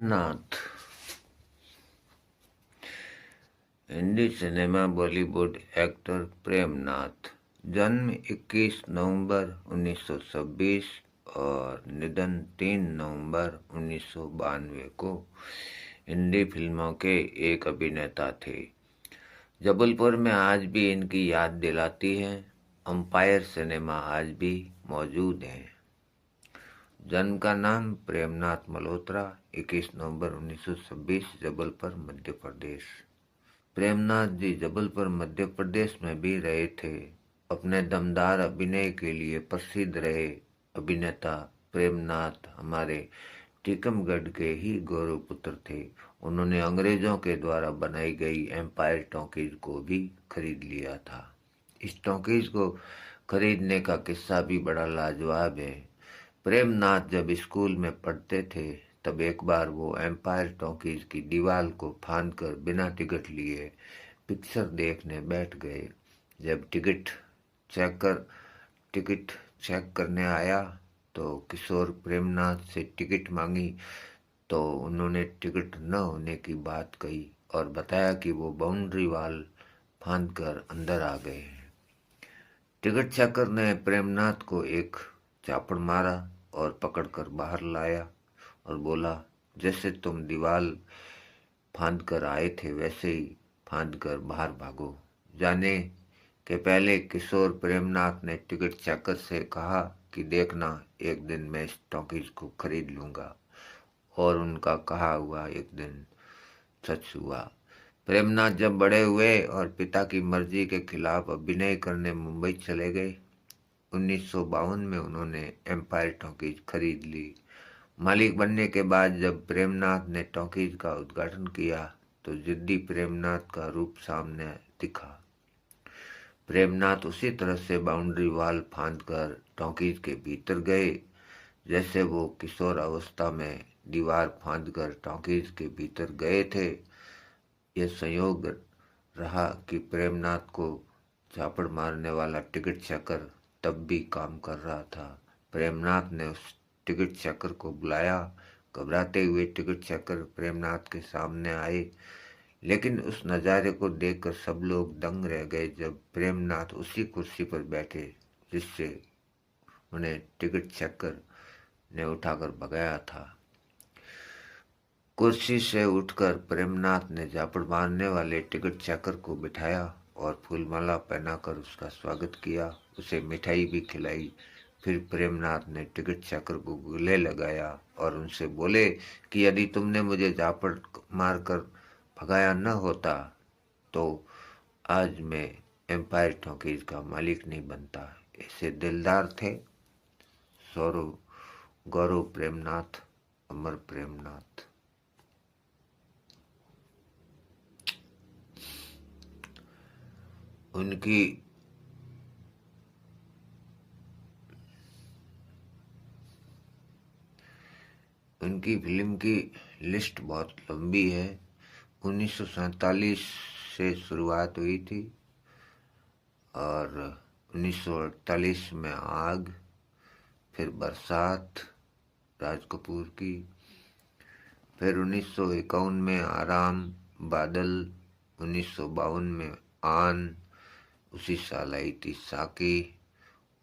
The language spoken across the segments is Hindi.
नाथ। Hindi cinema Bollywood actor Premnath. जन्म 21 नवंबर 1926 और निधन 3 नवंबर 1992 को हिंदी फिल्मों के एक अभिनेता थे। जबलपुर में आज भी इनकी याद दिलाती है। अंपायर सिनेमा आज भी मौजूद है। जन्म का नाम प्रेमनाथ मल्होत्रा, 21 नवंबर 1926, जबलपुर मध्य प्रदेश। प्रेमनाथ जी जबलपुर मध्य प्रदेश में भी रहे थे। अपने दमदार अभिनय के लिए प्रसिद्ध रहे अभिनेता प्रेमनाथ हमारे टीकमगढ़ के ही गौरव पुत्र थे। उन्होंने अंग्रेजों के द्वारा बनाई गई एम्पायर टॉकीज को भी खरीद लिया था। इस टॉकीज को खरीदने का किस्सा भी बड़ा लाजवाब है। प्रेमनाथ जब स्कूल में पढ़ते थे तब एक बार वो एम्पायर टॉकीज की दीवार को फांदकर बिना टिकट लिए पिक्चर देखने बैठ गए। जब टिकट चेक करने आया तो किशोर प्रेमनाथ से टिकट मांगी तो उन्होंने टिकट न होने की बात कही और बताया कि वो बाउंड्री वाल फांदकर अंदर आ गए। टिकट चेकर ने प्रेमनाथ को एक चापड़ मारा और पकड़कर बाहर लाया और बोला, जैसे तुम दीवार फांद कर आए थे वैसे ही फांद कर बाहर भागो। जाने के पहले किशोर प्रेमनाथ ने टिकट चेकर से कहा कि देखना, एक दिन मैं इस टॉकीज को खरीद लूंगा। और उनका कहा हुआ एक दिन सच हुआ। प्रेमनाथ जब बड़े हुए और पिता की मर्जी के खिलाफ अभिनय करने मुंबई चले गए, 1952 में उन्होंने एम्पायर टॉकीज खरीद ली। मालिक बनने के बाद जब प्रेमनाथ ने टॉकीज का उद्घाटन किया तो जिद्दी प्रेमनाथ का रूप सामने दिखा। प्रेमनाथ उसी तरह से बाउंड्री वाल फांदकर टॉकीज के भीतर गए जैसे वो किशोर अवस्था में दीवार फांदकर टॉकीज के भीतर गए थे। यह संयोग रहा कि प्रेमनाथ को चापड़ मारने वाला टिकट चेकर तब भी काम कर रहा था। प्रेमनाथ ने उस टिकट चेकर को बुलाया। घबराते हुए टिकट चेकर प्रेमनाथ के सामने आए, लेकिन उस नज़ारे को देखकर सब लोग दंग रह गए जब प्रेमनाथ उसी कुर्सी पर बैठे जिससे उन्हें टिकट चेकर ने उठाकर भगाया था। कुर्सी से उठकर प्रेमनाथ ने झापड़ मारने वाले टिकट चेकर को बिठाया और फूलमाला पहनाकर उसका स्वागत किया। उसे मिठाई भी खिलाई। फिर प्रेमनाथ ने टिकट चेकर को गले लगाया और उनसे बोले कि यदि तुमने मुझे झापड़ मारकर भगाया न होता तो आज मैं एम्पायर टॉकीज का मालिक नहीं बनता। ऐसे दिलदार थे गौरव प्रेमनाथ, अमर प्रेमनाथ। उनकी फिल्म की लिस्ट बहुत लंबी है। 1947 से शुरुआत हुई थी और 1948 में आग, फिर बरसात राज कपूर की, फिर 1951 में आराम, बादल, 1952 में आन, उसी साल आई थी साकी,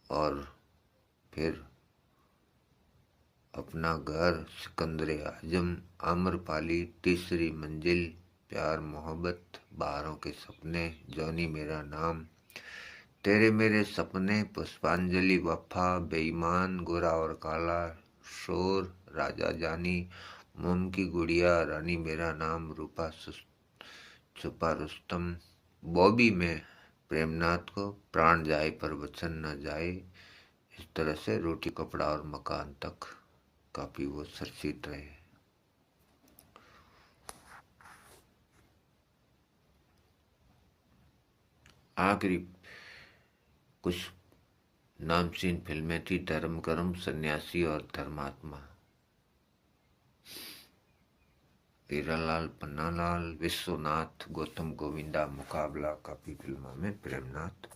और फिर अपना घर, सिकंदर आजम, आम्रपाली, तीसरी मंजिल, प्यार मोहब्बत, बाहरों के सपने, जॉनी मेरा नाम, तेरे मेरे सपने, पुष्पांजलि, वफा, बेईमान, गोरा और काला, शोर, राजा जानी, मोम की गुड़िया, रानी मेरा नाम, रूपा छुपा रुस्तम। बॉबी में प्रेमनाथ को प्राण जाए पर वचन न जाए, इस तरह से रोटी कपड़ा और मकान तक काफी वो चर्चित रहे। आखिरी कुछ नामचीन फिल्में थी धर्म कर्म, सन्यासी और धर्मात्मा। हीरालाल, पन्नालाल, विश्वनाथ, गौतम गोविंदा, मुकाबला, काफी फिल्मों में प्रेमनाथ